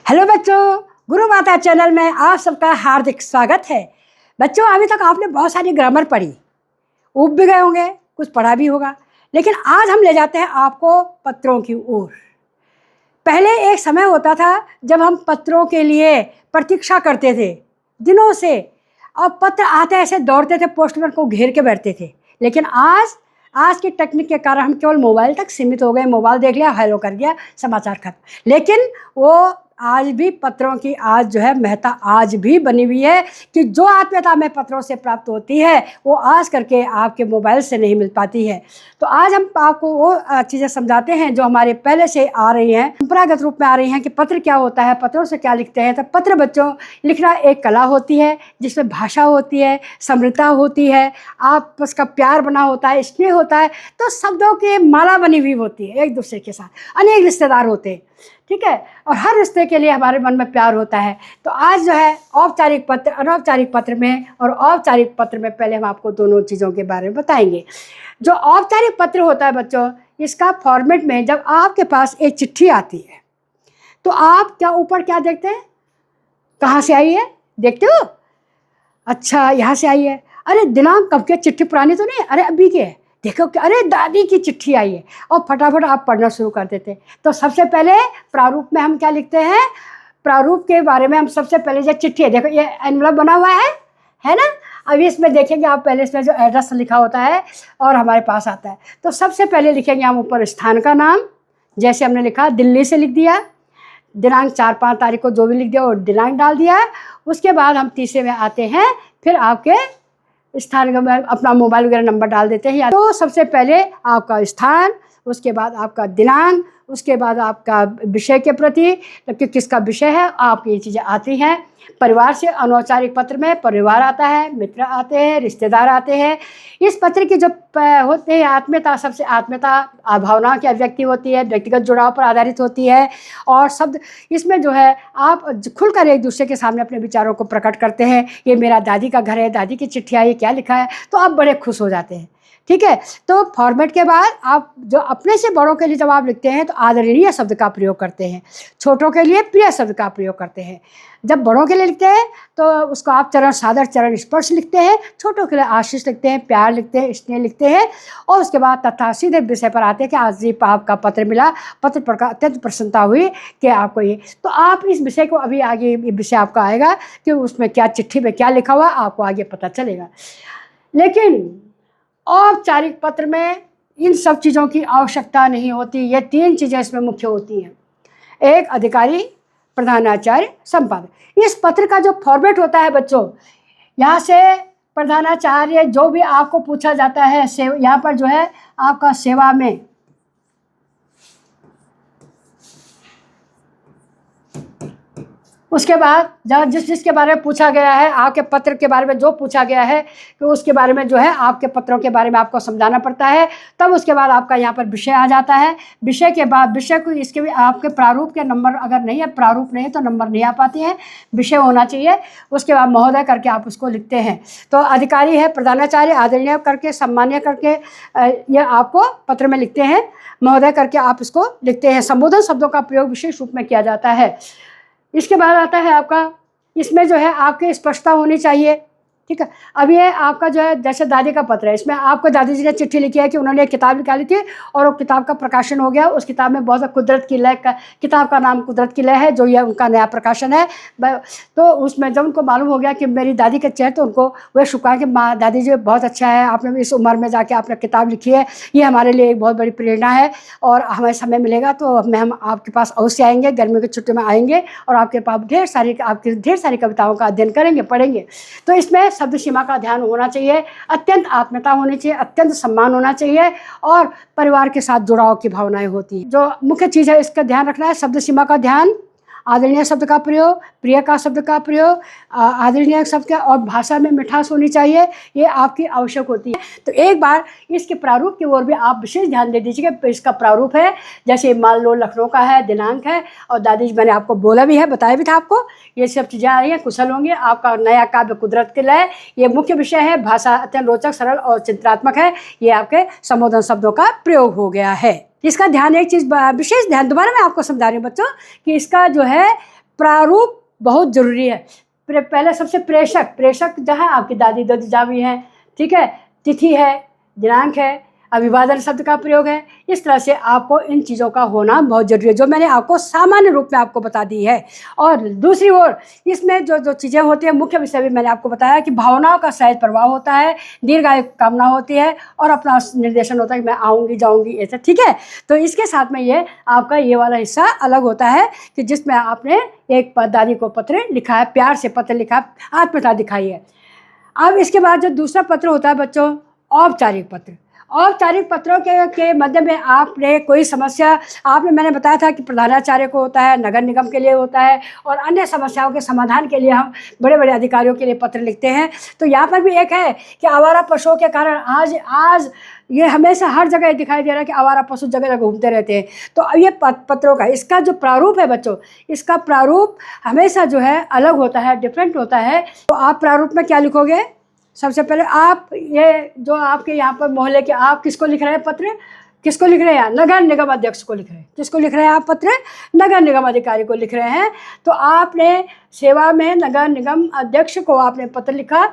Hello बच्चों, गुरु माता channel में आप सबका हार्दिक स्वागत है। बच्चों, अभी तक आपने बहुत सारी ग्रामर पढ़ी, ऊब भी गए होंगे, कुछ पढ़ा भी होगा, लेकिन आज हम ले जाते हैं आपको पत्रों की ओर। पहले एक समय होता था जब हम पत्रों के लिए प्रतीक्षा करते थे दिनों से, और पत्र आते ऐसे दौड़ते थे, पोस्टमैन को घेर के बैठते थे। लेकिन आज की टेक्निक के कारण हम केवल मोबाइल तक सीमित हो गए। मोबाइल देख लिया, हेलो कर दिया, समाचार खत्म। लेकिन वो आज भी पत्रों की आज जो है महत्ता आज भी बनी हुई है कि जो आत्मीयता में पत्रों से प्राप्त होती है वो आज करके आपके मोबाइल से नहीं मिल पाती है। तो आज हम आपको वो चीज़ें समझाते हैं जो हमारे पहले से आ रही हैं, परंपरागत रूप में आ रही हैं कि पत्र क्या होता है, पत्रों से क्या लिखते हैं। तो पत्र बच्चों, लिखना एक कला होती है जिसमें भाषा होती है, समृद्धता होती है, आपस का प्यार बना होता है, स्नेह होता है। तो शब्दों की माला बनी हुई होती है, एक दूसरे के साथ अनेक रिश्तेदार होते हैं, ठीक है, और हर रिश्ते के लिए हमारे मन में प्यार होता है। तो आज जो है औपचारिक पत्र, अनौपचारिक पत्र में और औपचारिक पत्र में पहले हम आपको दोनों चीज़ों के बारे में बताएंगे। जो औपचारिक पत्र होता है बच्चों, इसका फॉर्मेट में जब आपके पास एक चिट्ठी आती है तो आप क्या ऊपर क्या देखते हैं, कहाँ से आई है, देखते हो? अच्छा, यहाँ से आई है। अरे दिनांक कब की, चिट्ठी पुरानी तो नहीं, अरे अभी की है, देखो कि अरे दादी की चिट्ठी आई है, और फटाफट आप पढ़ना शुरू कर देते। तो सबसे पहले प्रारूप में हम क्या लिखते हैं, प्रारूप के बारे में हम सबसे पहले जो चिट्ठी है, देखो ये एनवलप बना हुआ है ना। अभी इसमें देखेंगे आप, पहले इसमें जो एड्रेस लिखा होता है और हमारे पास आता है। तो सबसे पहले लिखेंगे हम ऊपर स्थान का नाम, जैसे हमने लिखा दिल्ली से लिख दिया, दिनांक 4-5 तारीख को जो भी लिख दिया और दिनांक डाल दिया। उसके बाद हम तीसरे में आते हैं, फिर आपके स्थान का अपना मोबाइल वगैरह नंबर डाल देते हैं। तो सबसे पहले आपका स्थान, उसके बाद आपका दिनांक, उसके बाद आपका विषय के प्रति कि किसका विषय है, आपकी ये चीज़ें आती हैं। परिवार से अनौपचारिक पत्र में परिवार आता है, मित्र आते हैं, रिश्तेदार आते हैं। इस पत्र की जो होते हैं आत्मीयता, सबसे आत्मीयता भावना की अभिव्यक्ति होती है, व्यक्तिगत जुड़ाव पर आधारित होती है। और शब्द इसमें जो है आप खुलकर एक दूसरे के सामने अपने विचारों को प्रकट करते हैं। ये मेरा दादी का घर है, दादी की चिट्ठी आई, क्या लिखा है, तो आप बड़े खुश हो जाते हैं, ठीक है। तो फॉर्मेट के बाद आप जो अपने से बड़ों के लिए जब आप लिखते हैं तो आदरणीय शब्द का प्रयोग करते हैं, छोटों के लिए प्रिय शब्द का प्रयोग करते हैं। जब बड़ों के लिए लिखते हैं तो उसको आप चरण सादर, चरण स्पर्श लिखते हैं। छोटों के लिए आशीष लिखते हैं, प्यार लिखते हैं, स्नेह लिखते हैं। और उसके बाद तथा सीधे विषय पर आते हैं कि आज जी आपका पत्र मिला, पत्र पर अत्यंत प्रसन्नता हुई कि आपको ये। तो आप इस विषय को अभी आगे विषय आपका आएगा कि उसमें क्या, चिट्ठी में क्या लिखा हुआ आपको आगे पता चलेगा। लेकिन औपचारिक पत्र में इन सब चीज़ों की आवश्यकता नहीं होती। ये 3 चीज़ें इसमें मुख्य होती हैं, एक अधिकारी, प्रधानाचार्य, संपादक। इस पत्र का जो फॉर्मेट होता है बच्चों, यहाँ से प्रधानाचार्य जो भी आपको पूछा जाता है, यहाँ पर जो है आपका सेवा में, उसके बाद जब जिसके बारे में पूछा गया है, आपके पत्र के बारे में जो पूछा गया है तो उसके बारे में जो है आपके पत्रों के बारे में आपको समझाना पड़ता है। तब उसके बाद आपका यहाँ पर विषय आ जाता है। विषय के बाद विषय को, इसके भी आपके प्रारूप के नंबर अगर नहीं है, प्रारूप नहीं है तो नंबर नहीं आ पाती हैं, विषय होना चाहिए। उसके बाद महोदय करके आप उसको लिखते हैं। तो अधिकारी है, प्रधानाचार्य, आदरणीय करके, सम्मान्य करके ये आपको पत्र में लिखते हैं। महोदय करके आप इसको लिखते हैं। संबोधन शब्दों का प्रयोग विशेष रूप में किया जाता है। इसके बाद आता है आपका, इसमें जो है आपकी स्पष्टता होनी चाहिए, ठीक है। अब ये आपका जो है जैसे दादी का पत्र है, इसमें आपको दादी जी ने चिट्ठी लिखी है कि उन्होंने एक किताब निकाली थी और वो किताब का प्रकाशन हो गया। उस किताब में बहुत कुदरत की लय का, किताब का नाम कुदरत की लय है, जो ये उनका नया प्रकाशन है। तो उसमें जब उनको मालूम हो गया कि मेरी दादी के चेहरे, तो उनको वह शुक्रिया कि माँ, दादी जी बहुत अच्छा है, आपने इस उम्र में जाके आपने किताब लिखी है, ये हमारे लिए एक बहुत बड़ी प्रेरणा है। और हमें समय मिलेगा तो हम आपके पास अवश्य आएंगे, गर्मियों की छुट्टी में आएंगे और आपके पास आपकी ढेर सारी कविताओं का अध्ययन करेंगे, पढ़ेंगे। तो इसमें शब्द सीमा का ध्यान होना चाहिए, अत्यंत आत्मीयता होनी चाहिए, अत्यंत सम्मान होना चाहिए, और परिवार के साथ जुड़ाव की भावनाएं होती हैं। जो मुख्य चीज़ है इसका ध्यान रखना है, शब्द सीमा का ध्यान, आदरणीय शब्द का प्रयोग, प्रिय का शब्द का प्रयोग, आदरणीय शब्द का, और भाषा में मिठास होनी चाहिए, ये आपकी आवश्यक होती है। तो एक बार इसके प्रारूप की ओर भी आप विशेष ध्यान दे दीजिए कि इसका प्रारूप है, जैसे मान लो लखनऊ का है, दिनांक है, और दादी जी मैंने आपको बोला भी है, बताया भी था आपको, ये सब चीज़ें आ रही हैं, कुशल होंगे। आपका नया काव्य कुदरत के लय, ये मुख्य विषय है। भाषा अत्यंत रोचक, सरल और चित्रात्मक है। ये आपके संबोधन शब्दों का प्रयोग हो गया है। इसका ध्यान, एक चीज़ विशेष ध्यान, दोबारा मैं आपको समझा रही हूँ बच्चों, कि इसका जो है प्रारूप बहुत ज़रूरी है। पहले सबसे प्रेषक, प्रेषक जहाँ आपकी दादी दज्जा भी हैं, ठीक है, तिथि है, दिनांक है, अभिवादन शब्द का प्रयोग है। इस तरह से आपको इन चीज़ों का होना बहुत ज़रूरी है, जो मैंने आपको सामान्य रूप में आपको बता दी है। और दूसरी ओर इसमें जो जो चीज़ें होती हैं, मुख्य विषय भी मैंने आपको बताया कि भावनाओं का सहज प्रभाव होता है, दीर्घायु कामना होती है और अपना निर्देशन होता है कि मैं आऊँगी जाऊँगी ऐसा, ठीक है। तो इसके साथ में ये आपका ये वाला हिस्सा अलग होता है कि जिसमें आपने एक दादी को पत्र लिखा है, प्यार से पत्र लिखा, आत्मीयता दिखाई है। अब इसके बाद जो दूसरा पत्र होता है बच्चों, औपचारिक पत्र। औपचारिक पत्रों के मध्य में आपने कोई समस्या, आपने मैंने बताया था कि प्रधानाचार्य को होता है, नगर निगम के लिए होता है और अन्य समस्याओं के समाधान के लिए हम बड़े बड़े अधिकारियों के लिए पत्र लिखते हैं। तो यहाँ पर भी एक है कि आवारा पशुओं के कारण आज ये हमेशा हर जगह दिखाई दे रहा है कि आवारा पशु जगह जगह घूमते रहते हैं। तो अब ये पत्रों का इसका जो प्रारूप है बच्चों, इसका प्रारूप हमेशा जो है अलग होता है, डिफरेंट होता है। तो आप प्रारूप में क्या लिखोगे? सबसे पहले आप ये जो आपके यहाँ पर मोहल्ले के, आप किसको लिख रहे हैं पत्र? किसको लिख रहे हैं? नगर निगम अध्यक्ष को लिख रहे हैं। किसको लिख रहे हैं आप पत्र? नगर निगम अधिकारी को लिख रहे हैं। तो आपने सेवा में नगर निगम अध्यक्ष को आपने पत्र लिखा,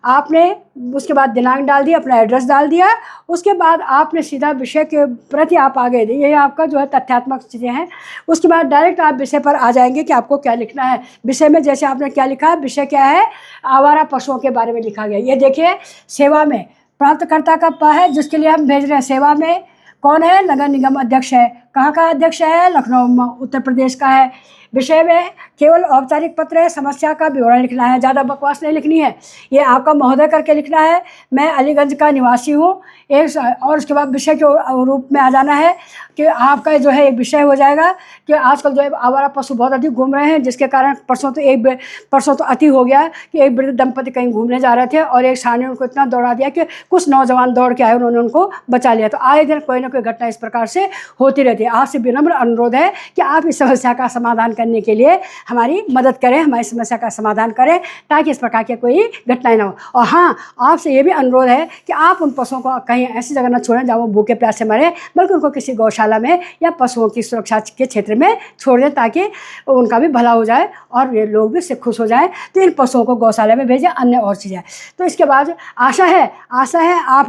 आपने उसके बाद दिनांक डाल दिया, अपना एड्रेस डाल दिया, उसके बाद आपने सीधा विषय के प्रति आप आगे दिए, ये आपका जो है तथ्यात्मक चीज़ें हैं। उसके बाद डायरेक्ट आप विषय पर आ जाएंगे कि आपको क्या लिखना है। विषय में जैसे आपने क्या लिखा है, विषय क्या है? आवारा पशुओं के बारे में लिखा गया। ये देखिए, सेवा में प्राप्तकर्ता का प है जिसके लिए हम भेज रहे हैं। सेवा में कौन है? नगर निगम अध्यक्ष है। कहाँ का अध्यक्ष है? लखनऊ उत्तर प्रदेश का है। विषय में केवल औपचारिक पत्र है, समस्या का विवरण लिखना है, ज़्यादा बकवास नहीं लिखनी है। ये आपका महोदय करके लिखना है, मैं अलीगंज का निवासी हूँ एक। और उसके बाद विषय के रूप में आ जाना है कि आपका जो है एक विषय हो जाएगा कि आजकल जो है आवारा पशु बहुत अधिक घूम रहे हैं, जिसके कारण परसों तो अति हो गया कि एक वृद्ध दंपति कहीं घूमने जा रहे थे और एक सांड ने उनको इतना दौड़ा दिया कि कुछ नौजवान दौड़ के आए, उन्होंने उनको बचा लिया। तो आए दिन कोई ना कोई घटना इस प्रकार से होती रहती है। आपसे विनम्र अनुरोध है कि आप इस समस्या का समाधान करने के लिए हमारी मदद करें, हमारी समस्या का समाधान करें, ताकि इस प्रकार की कोई घटनाएं ना हो। और हाँ, आपसे ये भी अनुरोध है कि आप उन पशुओं को कहीं ऐसी जगह ना छोड़ें जहाँ वो भूखे प्यासे मरे, बल्कि उनको किसी गौशाला में या पशुओं की सुरक्षा के क्षेत्र में छोड़ दें, ताकि उनका भी भला हो जाए और ये लोग भी इससे खुश हो जाएं। तो इन पशुओं को गौशाला में भेजें, अन्य और चीज़ें। तो इसके बाद आशा है आप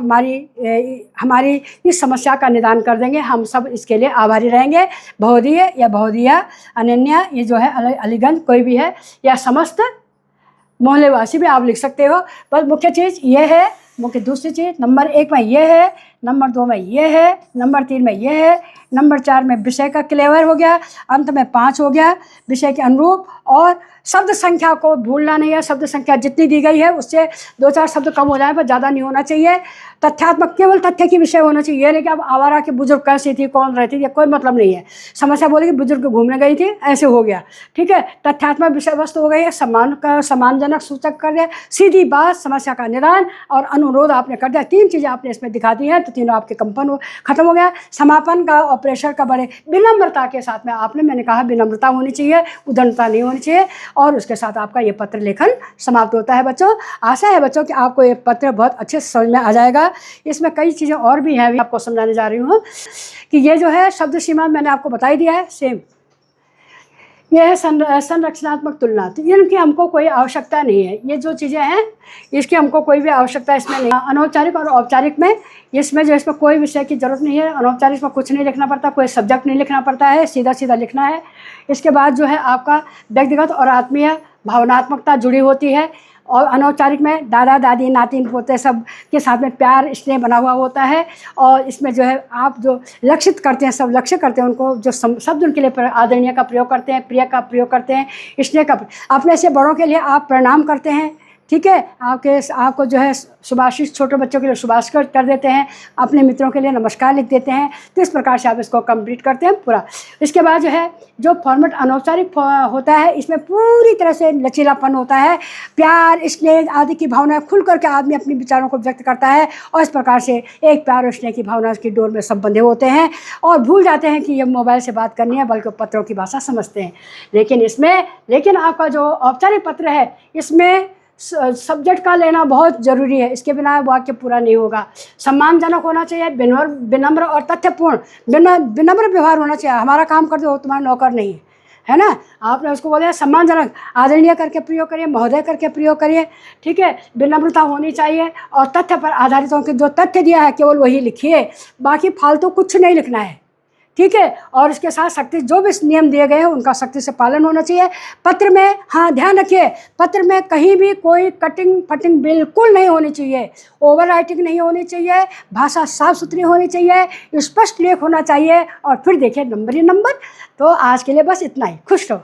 हमारी इस समस्या का निदान कर देंगे। हम सब इसके लिए आभारी रहेंगे। बहुदीय या बहुदिया, अनन्या, ये जो है अलीगंज कोई भी है, या समस्त मोहल्लेवासी भी आप लिख सकते हो। बस मुख्य चीज़ ये है, मुख्य दूसरी चीज़ नंबर 1 में ये है, नंबर 2 में ये है, नंबर 3 में ये है, नंबर 4 में विषय का क्लेवर हो गया, अंत में 5 हो गया विषय के अनुरूप। और शब्द संख्या को भूलना नहीं है। शब्द संख्या जितनी दी गई है उससे 2-4 शब्द कम हो जाए, पर ज़्यादा नहीं होना चाहिए। तथ्यात्मक, केवल तथ्य की विषय होना चाहिए। ये नहीं कि अब आवारा के बुजुर्ग कैसी थी, कौन रहती थी, कोई मतलब नहीं है। समस्या बोले कि बुजुर्ग घूमने गई थी, ऐसे हो गया, ठीक है। तथ्यात्मक विषय वस्तु हो गई है, सम्मानजनक सूचक कर दिया, सीधी बात, समस्या का निदान और अनुरोध आपने कर दिया। 3 चीज़ें आपने इसमें दिखा दी हैं, तो तीनों आपके कंपन खत्म हो गया। समापन का और प्रेशर का बड़े विनम्रता के साथ में आपने, मैंने कहा विनम्रता होनी चाहिए, उदंडता नहीं होनी चाहिए। और उसके साथ आपका ये पत्र लेखन समाप्त होता है बच्चों। आशा है बच्चों कि आपको ये पत्र बहुत अच्छे से समझ में आ जाएगा। इसमें कई चीज़ें और भी हैं, आपको समझाने जा रही हूँ कि ये जो है शब्द सीमा मैंने आपको बताई दिया है, सेम यह है संरचनात्मक तुलना। तो इनकी हमको कोई आवश्यकता नहीं है। ये जो चीज़ें हैं इसकी हमको कोई भी आवश्यकता इसमें नहीं। अनौपचारिक और औपचारिक में इसमें कोई विषय की ज़रूरत नहीं है। अनौपचारिक में कुछ नहीं लिखना पड़ता, कोई सब्जेक्ट नहीं लिखना पड़ता है, सीधा सीधा लिखना है। इसके बाद जो है आपका व्यक्तिगत और आत्मीय भावनात्मकता जुड़ी होती है। और अनौपचारिक में दादा दादी नातिन पोते सब के साथ में प्यार स्नेह बना हुआ होता है। और इसमें जो है आप जो लक्षित करते हैं, सब लक्ष्य करते हैं, उनको जो शब्द उनके लिए आदरणीय का प्रयोग करते हैं, प्रिय का प्रयोग करते हैं, स्नेह का। अपने से बड़ों के लिए आप प्रणाम करते हैं, ठीक है। आपको जो है सुभाषित, छोटे बच्चों के लिए सुभाष कर देते हैं, अपने मित्रों के लिए नमस्कार लिख देते हैं। तो इस प्रकार से आप इसको कंप्लीट करते हैं पूरा। इसके बाद जो है जो फॉर्मेट अनौपचारिक होता है, इसमें पूरी तरह से लचीलापन होता है। प्यार स्नेह आदि की भावना खुल करके आदमी अपने विचारों को व्यक्त करता है और इस प्रकार से एक प्यार और स्नेह की भावना की डोर में सब बंधे होते हैं और भूल जाते हैं कि ये मोबाइल से बात करनी है, बल्कि पत्रों की भाषा समझते हैं। लेकिन आपका जो औपचारिक पत्र है इसमें सब्जेक्ट का लेना बहुत ज़रूरी है। इसके बिना वाक्य पूरा नहीं होगा। सम्मानजनक होना चाहिए, विनम्र और तथ्यपूर्ण, विनम्र व्यवहार होना चाहिए। हमारा काम कर दो, तुम्हारा नौकर नहीं है, है ना। आपने उसको बोला सम्मानजनक, आदरणीय करके प्रयोग करिए, महोदय करके प्रयोग करिए, ठीक है। विनम्रता होनी चाहिए और तथ्य पर आधारित होकर जो तथ्य दिया है केवल वही लिखिए, बाकी फालतू कुछ नहीं लिखना है, ठीक है। और इसके साथ सख्ती, जो भी नियम दिए गए हैं उनका सख्ती से पालन होना चाहिए। पत्र में हाँ ध्यान रखिए, पत्र में कहीं भी कोई कटिंग फटिंग बिल्कुल नहीं होनी चाहिए, ओवर राइटिंग नहीं होनी चाहिए, भाषा साफ सुथरी होनी चाहिए, स्पष्ट लेख होना चाहिए, और फिर देखिए नंबर ही नंबर। तो आज के लिए बस इतना ही, खुश रहो।